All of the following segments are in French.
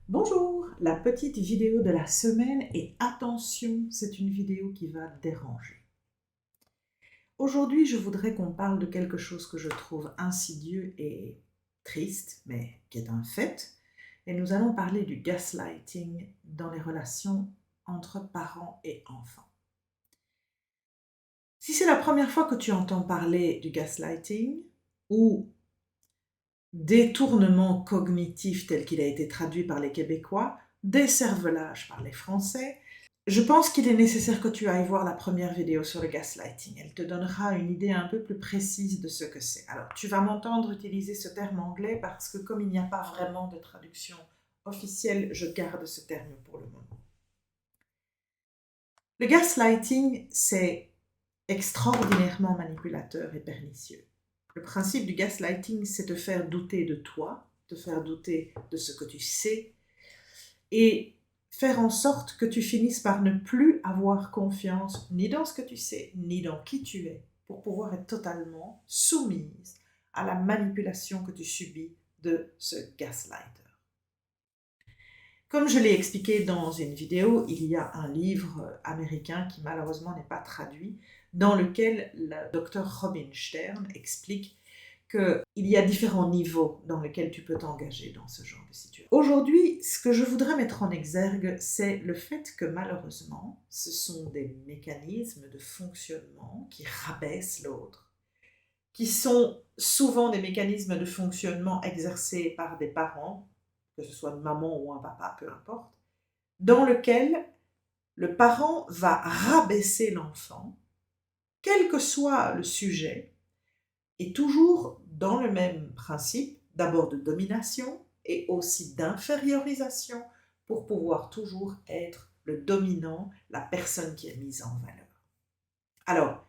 Bonjour, la petite vidéo de la semaine et attention, c'est une vidéo qui va déranger. Aujourd'hui, je voudrais qu'on parle de quelque chose que je trouve insidieux et triste, mais qui est un fait. Et nous allons parler du gaslighting dans les relations entre parents et enfants. Si c'est la première fois que tu entends parler du gaslighting ou détournement cognitif tel qu'il a été traduit par les Québécois, décervelage par les Français, je pense qu'il est nécessaire que tu ailles voir la première vidéo sur le gaslighting. Elle te donnera une idée un peu plus précise de ce que c'est. Alors, tu vas m'entendre utiliser ce terme anglais parce que comme il n'y a pas vraiment de traduction officielle, je garde ce terme pour le moment. Le gaslighting, c'est extraordinairement manipulateur et pernicieux. Le principe du gaslighting, c'est de faire douter de toi, de faire douter de ce que tu sais et faire en sorte que tu finisses par ne plus avoir confiance ni dans ce que tu sais, ni dans qui tu es, pour pouvoir être totalement soumise à la manipulation que tu subis de ce gaslighter. Comme je l'ai expliqué dans une vidéo, il y a un livre américain qui malheureusement n'est pas traduit, dans lequel le docteur Robin Stern explique qu'il y a différents niveaux dans lesquels tu peux t'engager dans ce genre de situation. Aujourd'hui, ce que je voudrais mettre en exergue, c'est le fait que malheureusement, ce sont des mécanismes de fonctionnement qui rabaissent l'autre, qui sont souvent des mécanismes de fonctionnement exercés par des parents, que ce soit une maman ou un papa, peu importe, dans lequel le parent va rabaisser l'enfant, quel que soit le sujet, et toujours dans le même principe, d'abord de domination et aussi d'infériorisation pour pouvoir toujours être le dominant, la personne qui est mise en valeur. Alors,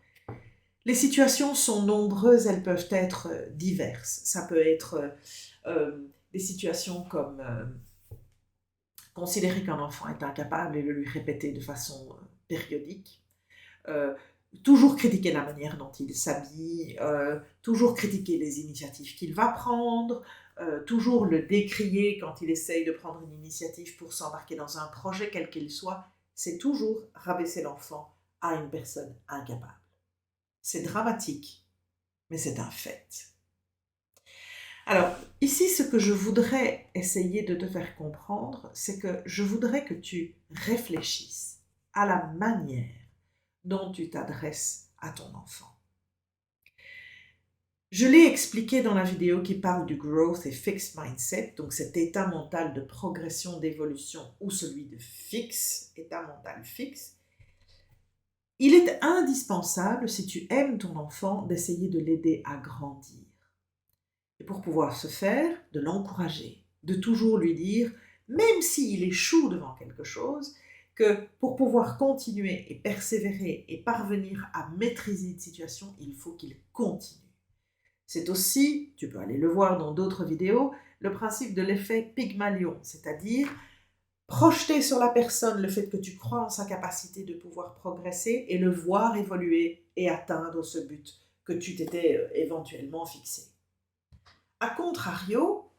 les situations sont nombreuses, elles peuvent être diverses. Ça peut être des situations comme considérer qu'un enfant est incapable et le lui répéter de façon périodique. Euh, Toujours critiquer la manière dont il s'habille, toujours critiquer les initiatives qu'il va prendre, toujours le décrier quand il essaye de prendre une initiative pour s'embarquer dans un projet quel qu'il soit, c'est toujours rabaisser l'enfant à une personne incapable. C'est dramatique, mais c'est un fait. Alors, ici, ce que je voudrais essayer de te faire comprendre, c'est que je voudrais que tu réfléchisses à la manière dont tu t'adresses à ton enfant. Je l'ai expliqué dans la vidéo qui parle du growth et fixed mindset, donc cet état mental de progression, d'évolution ou celui de fixe, état mental fixe. Il est indispensable, si tu aimes ton enfant, d'essayer de l'aider à grandir. Et pour pouvoir ce faire, de l'encourager, de toujours lui dire, même s'il échoue devant quelque chose, que pour pouvoir continuer et persévérer et parvenir à maîtriser une situation, il faut qu'il continue. C'est aussi, tu peux aller le voir dans d'autres vidéos, le principe de l'effet Pygmalion, c'est-à-dire projeter sur la personne le fait que tu crois en sa capacité de pouvoir progresser et le voir évoluer et atteindre ce but que tu t'étais éventuellement fixé. A contrario,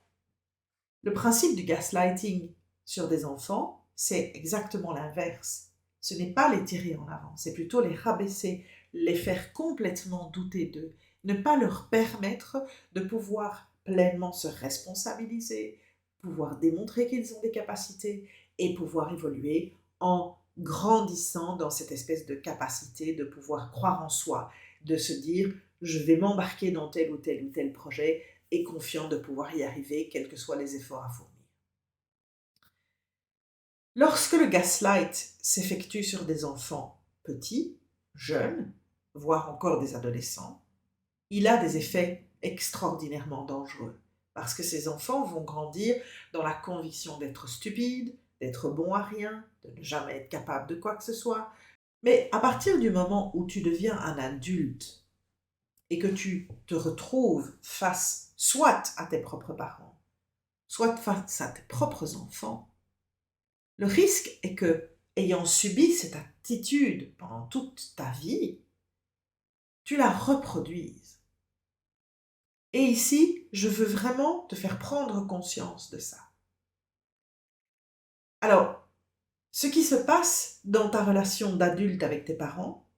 le principe du gaslighting sur des enfants, c'est exactement l'inverse. Ce n'est pas les tirer en avant, c'est plutôt les rabaisser, les faire complètement douter d'eux, ne pas leur permettre de pouvoir pleinement se responsabiliser, pouvoir démontrer qu'ils ont des capacités et pouvoir évoluer en grandissant dans cette espèce de capacité de pouvoir croire en soi, de se dire je vais m'embarquer dans tel ou tel projet et confiant de pouvoir y arriver, quels que soient les efforts à fournir. Lorsque le gaslight s'effectue sur des enfants petits, jeunes, voire encore des adolescents, il a des effets extraordinairement dangereux, parce que ces enfants vont grandir dans la conviction d'être stupides, d'être bons à rien, de ne jamais être capables de quoi que ce soit. Mais à partir du moment où tu deviens un adulte et que tu te retrouves face soit à tes propres parents, soit face à tes propres enfants, le risque est que, ayant subi cette attitude pendant toute ta vie, tu la reproduises. Et ici, je veux vraiment te faire prendre conscience de ça. Alors, ce qui se passe dans ta relation d'adulte avec tes parents,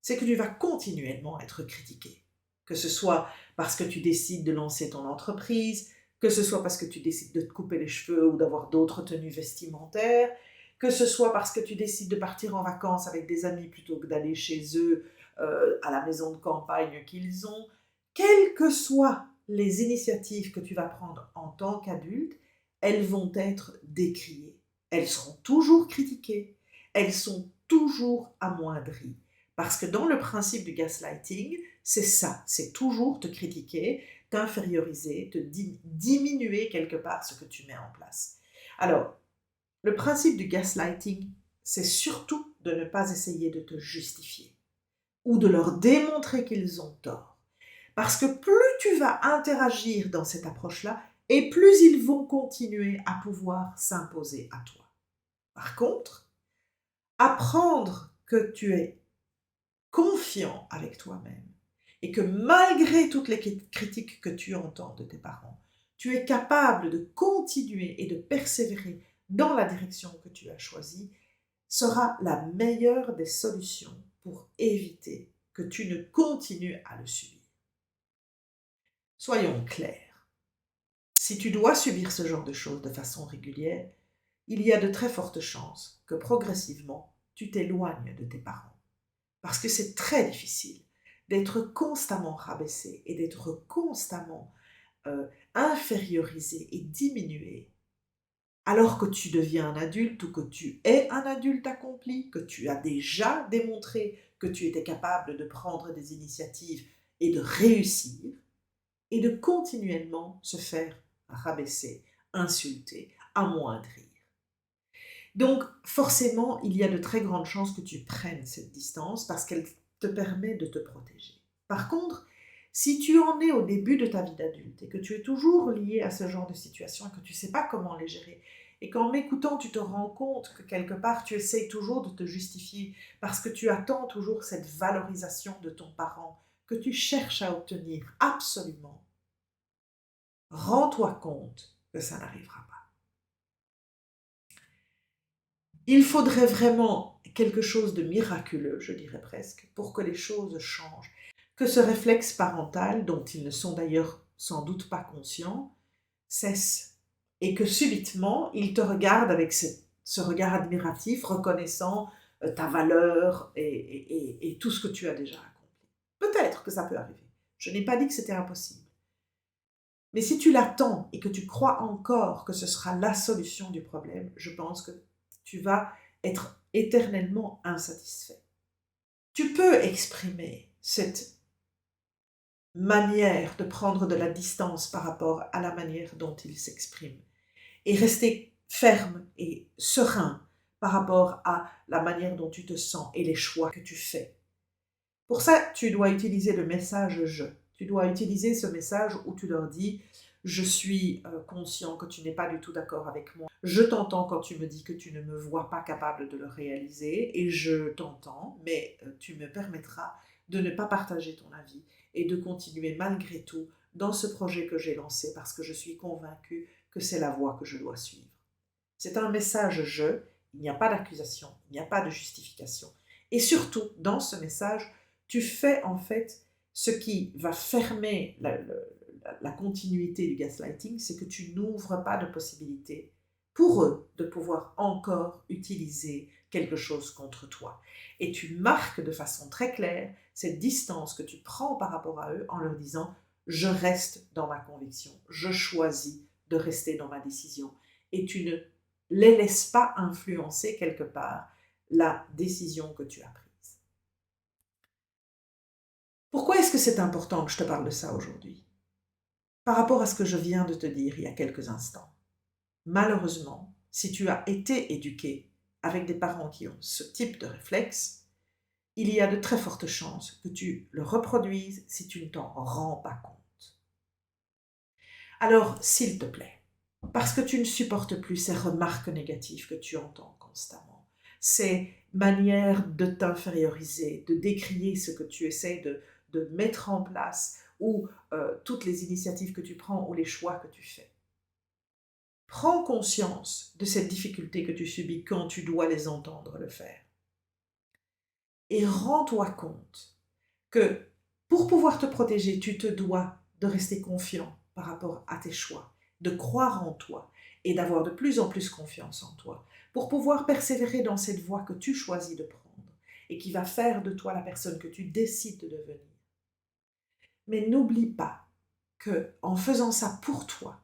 c'est que tu vas continuellement être critiqué. Que ce soit parce que tu décides de lancer ton entreprise, que ce soit parce que tu décides de te couper les cheveux ou d'avoir d'autres tenues vestimentaires, que ce soit parce que tu décides de partir en vacances avec des amis plutôt que d'aller chez eux à la maison de campagne qu'ils ont. Quelles que soient les initiatives que tu vas prendre en tant qu'adulte, elles vont être décriées. Elles seront toujours critiquées. Elles sont toujours amoindries. Parce que dans le principe du gaslighting, c'est ça, c'est toujours te critiquer, t'inférioriser, te diminuer quelque part ce que tu mets en place. Alors, le principe du gaslighting, c'est surtout de ne pas essayer de te justifier ou de leur démontrer qu'ils ont tort. Parce que plus tu vas interagir dans cette approche-là, et plus ils vont continuer à pouvoir s'imposer à toi. Par contre, apprendre que tu es confiant avec toi-même et que malgré toutes les critiques que tu entends de tes parents, tu es capable de continuer et de persévérer dans la direction que tu as choisie, sera la meilleure des solutions pour éviter que tu ne continues à le subir. Soyons clairs, si tu dois subir ce genre de choses de façon régulière, il y a de très fortes chances que progressivement, tu t'éloignes de tes parents. Parce que c'est très difficile d'être constamment rabaissé et d'être constamment infériorisé et diminué alors que tu deviens un adulte ou que tu es un adulte accompli, que tu as déjà démontré que tu étais capable de prendre des initiatives et de réussir, et de continuellement se faire rabaisser, insulter, amoindrir. Donc, forcément, il y a de très grandes chances que tu prennes cette distance parce qu'elle te permet de te protéger. Par contre, si tu en es au début de ta vie d'adulte et que tu es toujours lié à ce genre de situation et que tu ne sais pas comment les gérer, et qu'en m'écoutant, tu te rends compte que quelque part, tu essayes toujours de te justifier parce que tu attends toujours cette valorisation de ton parent que tu cherches à obtenir absolument, rends-toi compte que ça n'arrivera pas. Il faudrait vraiment quelque chose de miraculeux, je dirais presque, pour que les choses changent. Que ce réflexe parental, dont ils ne sont d'ailleurs sans doute pas conscients, cesse. Et que subitement, ils te regardent avec ce regard admiratif, reconnaissant ta valeur et tout ce que tu as déjà accompli. Peut-être que ça peut arriver. Je n'ai pas dit que c'était impossible. Mais si tu l'attends et que tu crois encore que ce sera la solution du problème, je pense que tu vas être éternellement insatisfait. Tu peux exprimer cette manière de prendre de la distance par rapport à la manière dont il s'exprime et rester ferme et serein par rapport à la manière dont tu te sens et les choix que tu fais. Pour ça, tu dois utiliser le message je. Tu dois utiliser ce message où tu leur dis je suis conscient que tu n'es pas du tout d'accord avec moi. Je t'entends quand tu me dis que tu ne me vois pas capable de le réaliser et je t'entends, mais tu me permettras de ne pas partager ton avis et de continuer malgré tout dans ce projet que j'ai lancé parce que je suis convaincue que c'est la voie que je dois suivre. C'est un message je, il n'y a pas d'accusation, il n'y a pas de justification. Et surtout, dans ce message, tu fais en fait ce qui va fermer la continuité du gaslighting, c'est que tu n'ouvres pas de possibilité pour eux de pouvoir encore utiliser quelque chose contre toi. Et tu marques de façon très claire cette distance que tu prends par rapport à eux en leur disant je reste dans ma conviction, je choisis de rester dans ma décision. Et tu ne les laisses pas influencer quelque part la décision que tu as prise. Pourquoi est-ce que c'est important que je te parle de ça aujourd'hui? Par rapport à ce que je viens de te dire il y a quelques instants. Malheureusement, si tu as été éduqué avec des parents qui ont ce type de réflexe, il y a de très fortes chances que tu le reproduises si tu ne t'en rends pas compte. Alors, s'il te plaît, parce que tu ne supportes plus ces remarques négatives que tu entends constamment, ces manières de t'inférioriser, de décrier ce que tu essaies de mettre en place ou toutes les initiatives que tu prends ou les choix que tu fais. Prends conscience de cette difficulté que tu subis quand tu dois les entendre le faire. Et rends-toi compte que pour pouvoir te protéger, tu te dois de rester confiant par rapport à tes choix, de croire en toi et d'avoir de plus en plus confiance en toi pour pouvoir persévérer dans cette voie que tu choisis de prendre et qui va faire de toi la personne que tu décides de devenir. Mais n'oublie pas que en faisant ça pour toi,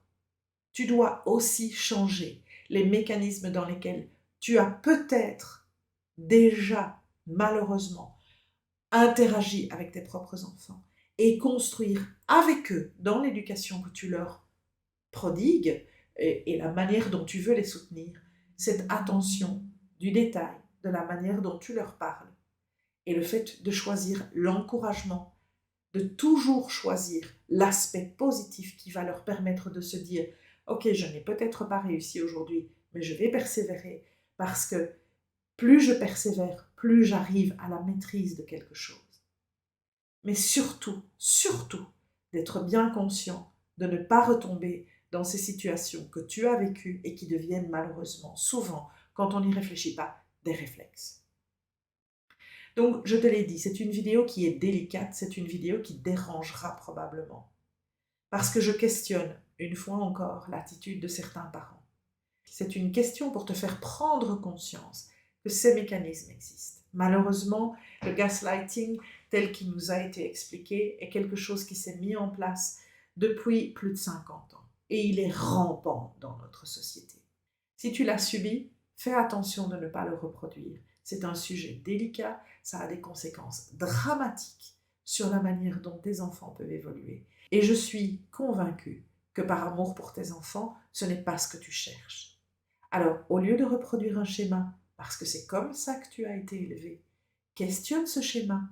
tu dois aussi changer les mécanismes dans lesquels tu as peut-être déjà, malheureusement, interagi avec tes propres enfants et construire avec eux, dans l'éducation que tu leur prodigues et la manière dont tu veux les soutenir, cette attention du détail, de la manière dont tu leur parles et le fait de choisir l'encouragement, de toujours choisir l'aspect positif qui va leur permettre de se dire « Ok, je n'ai peut-être pas réussi aujourd'hui, mais je vais persévérer parce que plus je persévère, plus j'arrive à la maîtrise de quelque chose. » Mais surtout, surtout, d'être bien conscient de ne pas retomber dans ces situations que tu as vécues et qui deviennent malheureusement, souvent, quand on n'y réfléchit pas, des réflexes. Donc, je te l'ai dit, c'est une vidéo qui est délicate, c'est une vidéo qui dérangera probablement. Parce que je questionne, une fois encore, l'attitude de certains parents. C'est une question pour te faire prendre conscience que ces mécanismes existent. Malheureusement, le gaslighting, tel qu'il nous a été expliqué, est quelque chose qui s'est mis en place depuis plus de 50 ans. Et il est rampant dans notre société. Si tu l'as subi, fais attention de ne pas le reproduire. C'est un sujet délicat, ça a des conséquences dramatiques sur la manière dont tes enfants peuvent évoluer. Et je suis convaincue que par amour pour tes enfants, ce n'est pas ce que tu cherches. Alors, au lieu de reproduire un schéma, parce que c'est comme ça que tu as été élevé, questionne ce schéma,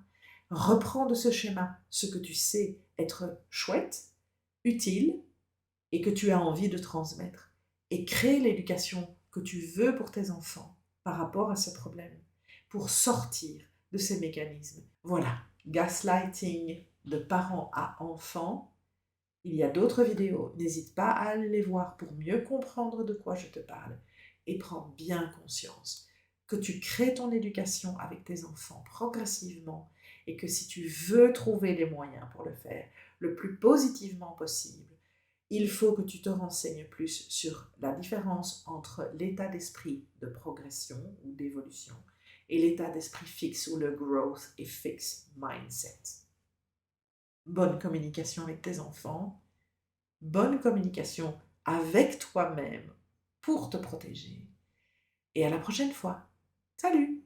reprends de ce schéma ce que tu sais être chouette, utile, et que tu as envie de transmettre, et crée l'éducation que tu veux pour tes enfants par rapport à ce problème, pour sortir de ces mécanismes. Voilà, gaslighting de parents à enfants. Il y a d'autres vidéos, n'hésite pas à aller les voir pour mieux comprendre de quoi je te parle et prends bien conscience que tu crées ton éducation avec tes enfants progressivement et que si tu veux trouver les moyens pour le faire le plus positivement possible, il faut que tu te renseignes plus sur la différence entre l'état d'esprit de progression ou d'évolution et l'état d'esprit fixe ou le growth et fixed mindset. Bonne communication avec tes enfants, bonne communication avec toi-même pour te protéger. Et à la prochaine fois. Salut!